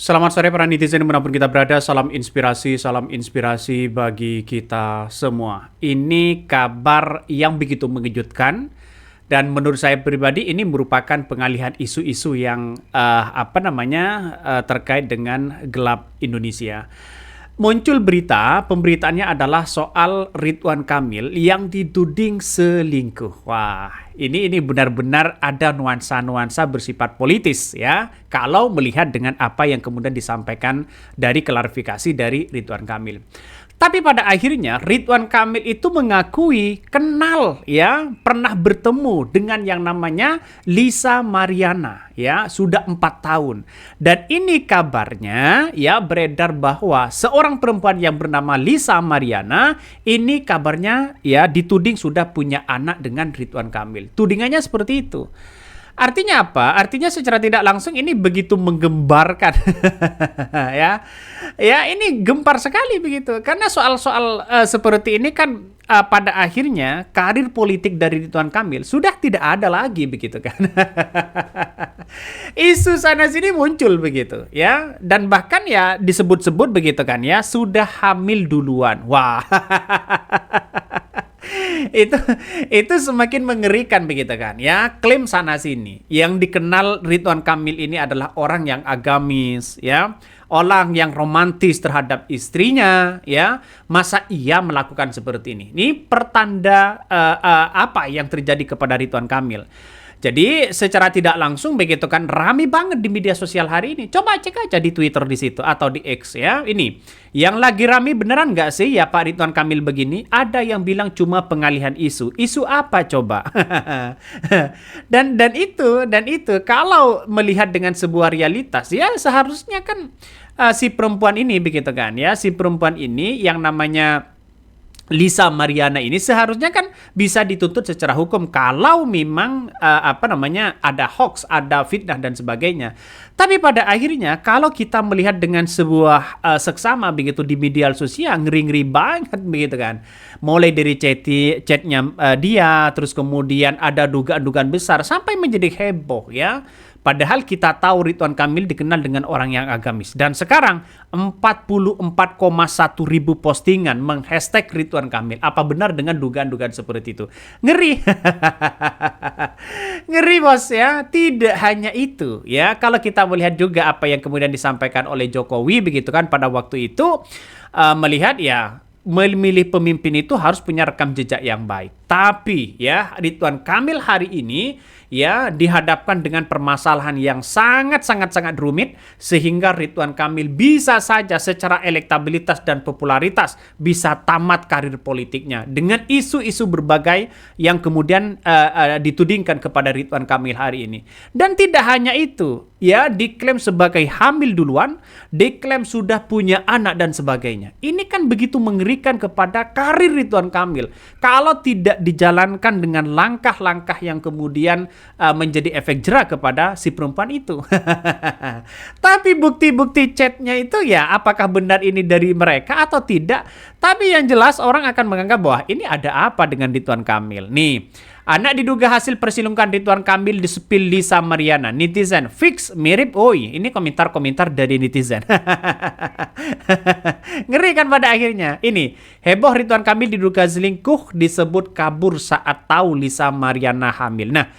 Selamat sore para netizen dimanapun kita berada, salam inspirasi bagi kita semua. Ini kabar yang begitu mengejutkan dan menurut saya pribadi ini merupakan pengalihan isu-isu yang terkait dengan gelap Indonesia. Muncul berita, pemberitaannya adalah soal Ridwan Kamil yang dituding selingkuh. Wah, ini benar-benar ada nuansa-nuansa bersifat politis ya. Kalau melihat dengan apa yang kemudian disampaikan dari klarifikasi dari Ridwan Kamil. Tapi pada akhirnya Ridwan Kamil itu mengakui kenal ya, pernah bertemu dengan yang namanya Lisa Mariana ya, sudah 4 tahun. Dan ini kabarnya ya beredar bahwa seorang perempuan yang bernama Lisa Mariana ini kabarnya ya dituding sudah punya anak dengan Ridwan Kamil. Tudingannya seperti itu. Artinya apa? Artinya secara tidak langsung ini begitu menggembarkan ya. Ya, ini gempar sekali begitu. Karena soal-soal seperti ini kan pada akhirnya karir politik dari Ridwan Kamil sudah tidak ada lagi begitu kan. Isu sana sini muncul begitu ya. Dan bahkan ya disebut-sebut begitu kan ya, sudah hamil duluan. Wah. itu semakin mengerikan begitu kan ya, klaim sana sini. Yang dikenal Ridwan Kamil ini adalah orang yang agamis ya, orang yang romantis terhadap istrinya ya. Masa ia melakukan seperti ini? Ini pertanda apa yang terjadi kepada Ridwan Kamil. Jadi secara tidak langsung begitu kan rame banget di media sosial hari ini. Coba cek aja di Twitter di situ atau di X ya. Ini yang lagi rame beneran nggak sih ya Pak Ridwan Kamil begini? Ada yang bilang cuma pengalihan isu. Isu apa coba? dan itu kalau melihat dengan sebuah realitas ya seharusnya kan si perempuan ini begitu kan ya, si perempuan ini yang namanya Lisa Mariana ini seharusnya kan bisa dituntut secara hukum kalau memang ada hoax, ada fitnah dan sebagainya. Tapi pada akhirnya kalau kita melihat dengan sebuah seksama begitu di media sosial, ngeri-ngeri banget begitu kan. Mulai dari chatnya dia, terus kemudian ada dugaan-dugaan besar sampai menjadi heboh ya. Padahal kita tahu Ridwan Kamil dikenal dengan orang yang agamis. Dan sekarang 44,1 ribu postingan meng-hashtag Ridwan Kamil. Apa benar dengan dugaan-dugaan seperti itu? Ngeri. Ngeri bos ya. Tidak hanya itu ya. Kalau kita melihat juga apa yang kemudian disampaikan oleh Jokowi begitu kan pada waktu itu. Melihat ya, memilih pemimpin itu harus punya rekam jejak yang baik. Tapi ya Ridwan Kamil hari ini ya dihadapkan dengan permasalahan yang sangat rumit sehingga Ridwan Kamil bisa saja secara elektabilitas dan popularitas bisa tamat karir politiknya dengan isu-isu berbagai yang kemudian ditudingkan kepada Ridwan Kamil hari ini. Dan tidak hanya itu, ya diklaim sebagai hamil duluan, diklaim sudah punya anak dan sebagainya. Ini kan begitu mengerikan kepada karir Ridwan Kamil kalau tidak dijalankan dengan langkah-langkah yang kemudian menjadi efek jera kepada si perempuan itu. Tapi bukti-bukti chatnya itu ya apakah benar ini dari mereka atau tidak. Tapi yang jelas orang akan menganggap bahwa ini ada apa dengan Ridwan Kamil. Nih, anak diduga hasil perselingkuhan Ridwan Kamil disepil Lisa Mariana. Netizen fix mirip. Oi, ini komentar-komentar dari netizen. Ngeri kan pada akhirnya. Ini heboh Ridwan Kamil diduga selingkuh disebut kabur saat tahu Lisa Mariana hamil. Nah,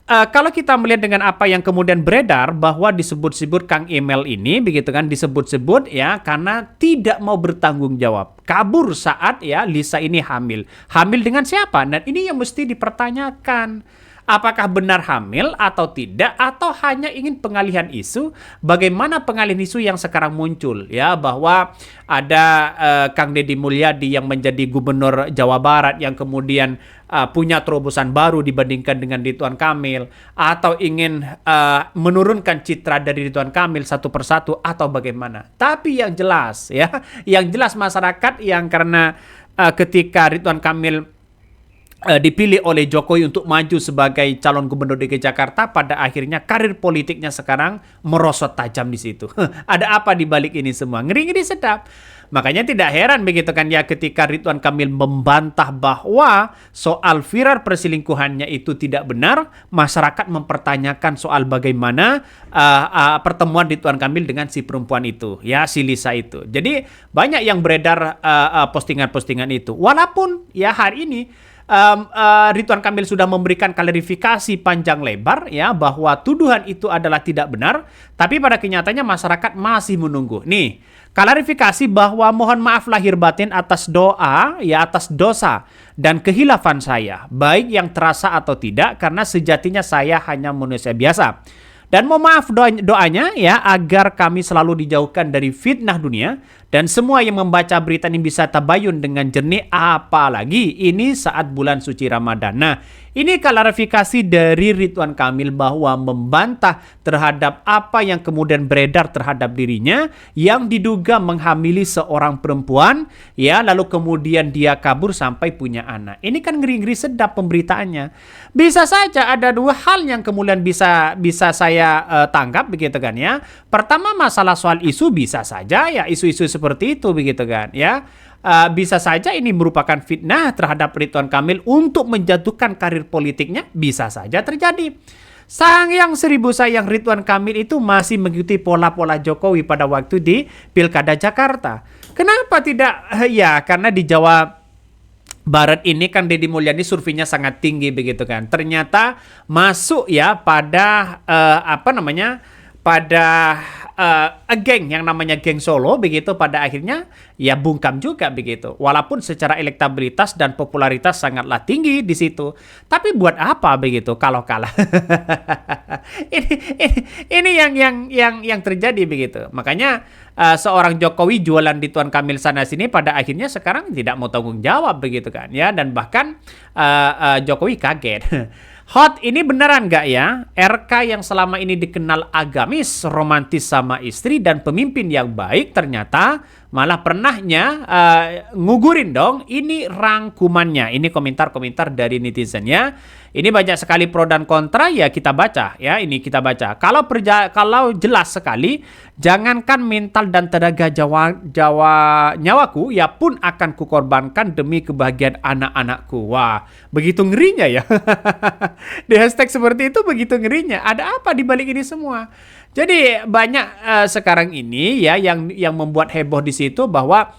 kalau kita melihat dengan apa yang kemudian beredar bahwa disebut-sebut Kang Emil ini begitu kan, disebut-sebut ya karena tidak mau bertanggung jawab. Kabur saat ya Lisa ini hamil. Hamil dengan siapa? Dan ini yang mesti dipertanyakan. Apakah benar hamil atau tidak, atau hanya ingin pengalihan isu? Bagaimana pengalihan isu yang sekarang muncul ya, bahwa ada Kang Deddy Mulyadi yang menjadi gubernur Jawa Barat yang kemudian punya terobosan baru dibandingkan dengan Ridwan Kamil, atau ingin menurunkan citra dari Ridwan Kamil satu persatu, atau bagaimana? Tapi yang jelas ya, yang jelas masyarakat yang karena ketika Ridwan Kamil dipilih oleh Jokowi untuk maju sebagai calon gubernur DKI Jakarta, pada akhirnya karir politiknya sekarang merosot tajam di situ. Ada apa di balik ini semua? Ngeri-ngeri sedap. Makanya tidak heran begitu kan ya, ketika Ridwan Kamil membantah bahwa soal viral perselingkuhannya itu tidak benar, masyarakat mempertanyakan soal bagaimana pertemuan Ridwan Kamil dengan si perempuan itu, ya, si Lisa itu. Jadi banyak yang beredar postingan-postingan itu. Walaupun ya hari ini Ridwan Kamil sudah memberikan klarifikasi panjang lebar ya bahwa tuduhan itu adalah tidak benar, tapi pada kenyataannya masyarakat masih menunggu. Nih, klarifikasi bahwa mohon maaf lahir batin atas doa ya, atas dosa dan kehilafan saya, baik yang terasa atau tidak, karena sejatinya saya hanya manusia biasa. Dan mohon maaf doanya ya, agar kami selalu dijauhkan dari fitnah dunia dan semua yang membaca berita ini bisa tabayun dengan jernih, apalagi ini saat bulan suci Ramadan. Nah, ini klarifikasi dari Ridwan Kamil bahwa membantah terhadap apa yang kemudian beredar terhadap dirinya yang diduga menghamili seorang perempuan ya, lalu kemudian dia kabur sampai punya anak. Ini kan ngeri-ngeri sedap pemberitaannya. Bisa saja ada dua hal yang kemudian bisa saya tanggap begitu kan ya. Pertama, masalah soal isu bisa saja ya, isu-isu seperti itu begitu kan ya. Bisa saja ini merupakan fitnah terhadap Ridwan Kamil untuk menjatuhkan karir politiknya, bisa saja terjadi. Sayang seribu sayang, Ridwan Kamil itu masih mengikuti pola-pola Jokowi pada waktu di Pilkada Jakarta. Kenapa tidak? Ya, karena di Jawa Barat ini kan Deddy Mulyadi surveinya sangat tinggi begitu kan. Ternyata masuk ya pada pada geng yang namanya geng Solo begitu, pada akhirnya ya bungkam juga begitu. Walaupun secara elektabilitas dan popularitas sangatlah tinggi di situ. Tapi buat apa begitu kalau kalah? ini yang terjadi begitu. Makanya seorang Jokowi jualan Ridwan Kamil sana sini, pada akhirnya sekarang tidak mau tanggung jawab begitu kan ya, dan bahkan Jokowi kaget. Hot, ini beneran nggak ya? RK yang selama ini dikenal agamis, romantis sama istri dan pemimpin yang baik, ternyata malah pernahnya ngugurin dong. Ini rangkumannya. Ini komentar-komentar dari netizen ya. Ini banyak sekali pro dan kontra, ya kita baca ya. Ini kita baca. Kalau jelas sekali, jangankan mental dan tenaga nyawaku, ya pun akan kukorbankan demi kebahagiaan anak-anakku. Wah, begitu ngerinya ya. Di hashtag seperti itu begitu ngerinya. Ada apa di balik ini semua? Jadi banyak sekarang ini ya yang membuat heboh di situ bahwa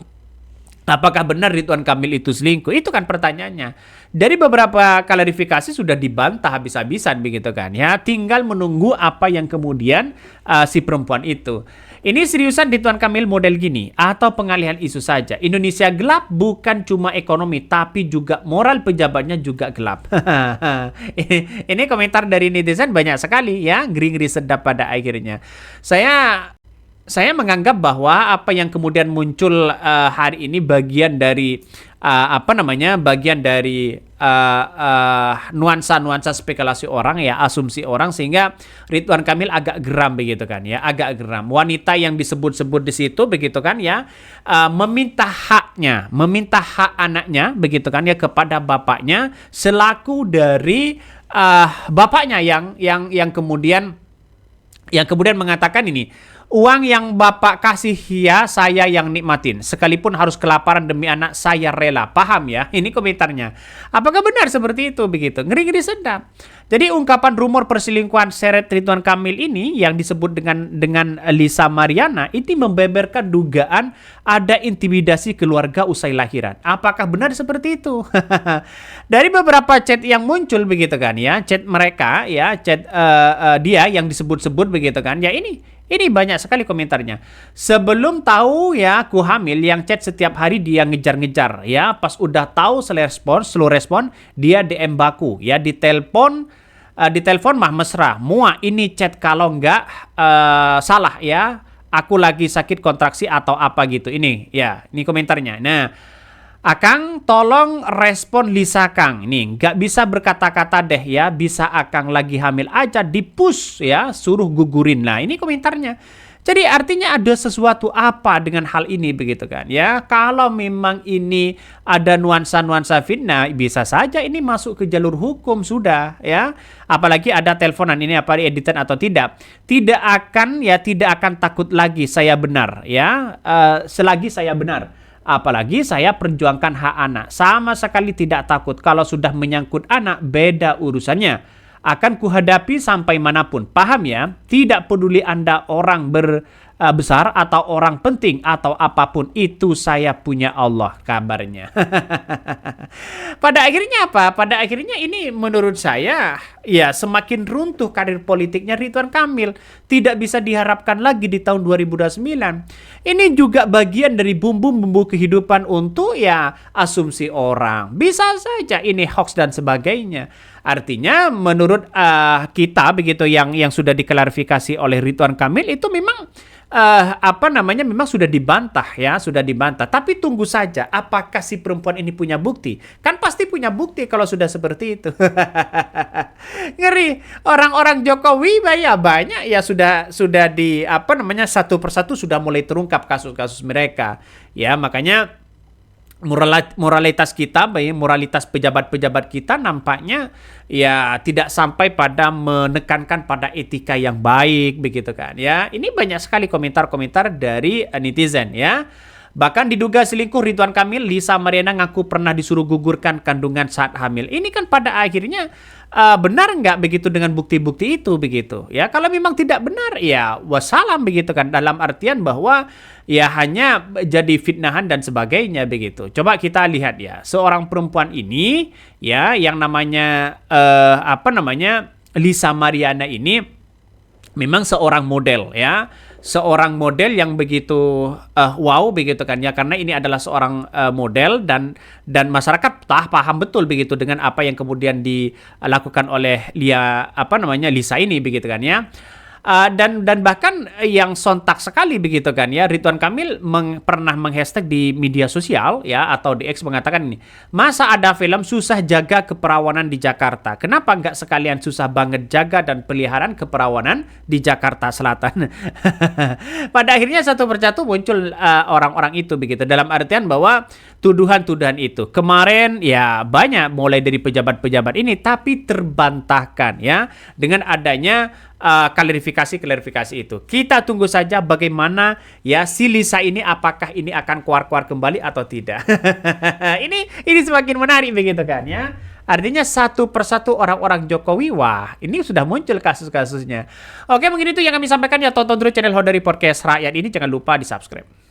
apakah benar Ridwan Kamil itu selingkuh? Itu kan pertanyaannya. Dari beberapa klarifikasi sudah dibantah habis-habisan begitu kan ya. Tinggal menunggu apa yang kemudian si perempuan itu. Ini seriusan Ridwan Kamil model gini atau pengalihan isu saja? Indonesia gelap bukan cuma ekonomi tapi juga moral pejabatnya juga gelap. Ini komentar dari netizen banyak sekali ya, ngeri-ngeri sedap pada akhirnya. Saya menganggap bahwa apa yang kemudian muncul hari ini bagian dari bagian dari nuansa-nuansa spekulasi orang ya, asumsi orang, sehingga Ridwan Kamil agak geram begitu kan ya, agak geram. Wanita yang disebut-sebut di situ begitu kan ya, meminta hak anaknya begitu kan ya kepada bapaknya selaku dari bapaknya yang kemudian mengatakan ini, uang yang bapak kasih ya saya yang nikmatin. Sekalipun harus kelaparan demi anak saya rela. Paham ya? Ini komentarnya. Apakah benar seperti itu begitu? Ngeri-ngeri sedap. Jadi ungkapan rumor perselingkuhan seret Ridwan Kamil ini yang disebut dengan Lisa Mariana ini membeberkan dugaan ada intimidasi keluarga usai lahiran. Apakah benar seperti itu? Dari beberapa chat yang muncul begitu kan ya, chat mereka ya, chat dia yang disebut-sebut begitu kan ya, ini banyak sekali komentarnya. Sebelum tahu ya aku hamil, yang chat setiap hari dia ngejar-ngejar ya. Pas udah tahu slow respon, dia DM baku ya, di telepon mah mesra. Mua ini chat kalau enggak salah ya. Aku lagi sakit kontraksi atau apa gitu. Ini ya, ini komentarnya. Nah, Akang tolong respon Lisa Kang. Ini nggak bisa berkata-kata deh ya. Bisa Akang lagi hamil aja, di-push ya, suruh gugurin. Nah ini komentarnya. Jadi artinya ada sesuatu apa dengan hal ini begitu kan ya. Kalau memang ini ada nuansa-nuansa fitnah, bisa saja ini masuk ke jalur hukum sudah ya. Apalagi ada teleponan ini apa editan atau tidak. Tidak akan takut lagi saya benar ya. Selagi saya benar. Apalagi saya perjuangkan hak anak. Sama sekali tidak takut. Kalau sudah menyangkut anak, beda urusannya. Akan kuhadapi sampai manapun. Paham ya? Tidak peduli Anda orang besar atau orang penting atau apapun, itu saya punya Allah kabarnya. Pada akhirnya apa? Pada akhirnya ini menurut saya ya semakin runtuh karir politiknya Ridwan Kamil. Tidak bisa diharapkan lagi di tahun 2029. Ini juga bagian dari bumbu-bumbu kehidupan untuk ya asumsi orang. Bisa saja ini hoax dan sebagainya. Artinya menurut kita begitu yang sudah diklarifikasi oleh Ridwan Kamil itu memang memang sudah dibantah ya, sudah dibantah. Tapi tunggu saja apakah si perempuan ini punya bukti? Kan pasti punya bukti kalau sudah seperti itu. Ngeri. Orang-orang Jokowi ya banyak ya sudah di satu persatu sudah mulai terungkap kasus-kasus mereka. Ya, makanya moralitas kita, moralitas pejabat-pejabat kita nampaknya ya tidak sampai pada menekankan pada etika yang baik begitu kan ya. Ini banyak sekali komentar-komentar dari netizen ya. Bahkan diduga selingkuh Ridwan Kamil, Lisa Mariana ngaku pernah disuruh gugurkan kandungan saat hamil. Ini kan pada akhirnya benar nggak begitu dengan bukti-bukti itu begitu ya. Kalau memang tidak benar ya wassalam begitu kan, dalam artian bahwa ya hanya jadi fitnahan dan sebagainya begitu. Coba kita lihat ya, seorang perempuan ini ya yang namanya Lisa Mariana ini memang seorang model ya. Seorang model yang begitu wow begitu kan ya, karena ini adalah seorang model dan masyarakat paham betul begitu dengan apa yang kemudian dilakukan oleh Lisa ini begitu kan ya. Dan bahkan yang sontak sekali begitu kan ya, Ridwan Kamil pernah menghashtag di media sosial ya atau di X mengatakan ini, masa ada film susah jaga keperawanan di Jakarta, kenapa nggak sekalian susah banget jaga dan peliharaan keperawanan di Jakarta Selatan. Pada akhirnya satu persatu muncul orang-orang itu begitu, dalam artian bahwa tuduhan-tuduhan itu kemarin ya banyak mulai dari pejabat-pejabat ini, tapi terbantahkan ya dengan adanya klarifikasi itu. Kita tunggu saja bagaimana ya si Lisa ini, apakah ini akan keluar kembali atau tidak. ini semakin menarik begitu kan ya. Artinya satu persatu orang-orang Jokowi, wah ini sudah muncul kasus-kasusnya. Oke, mungkin itu yang kami sampaikan ya. Tonton terus channel Hodari Podcast Rakyat ini, jangan lupa di subscribe.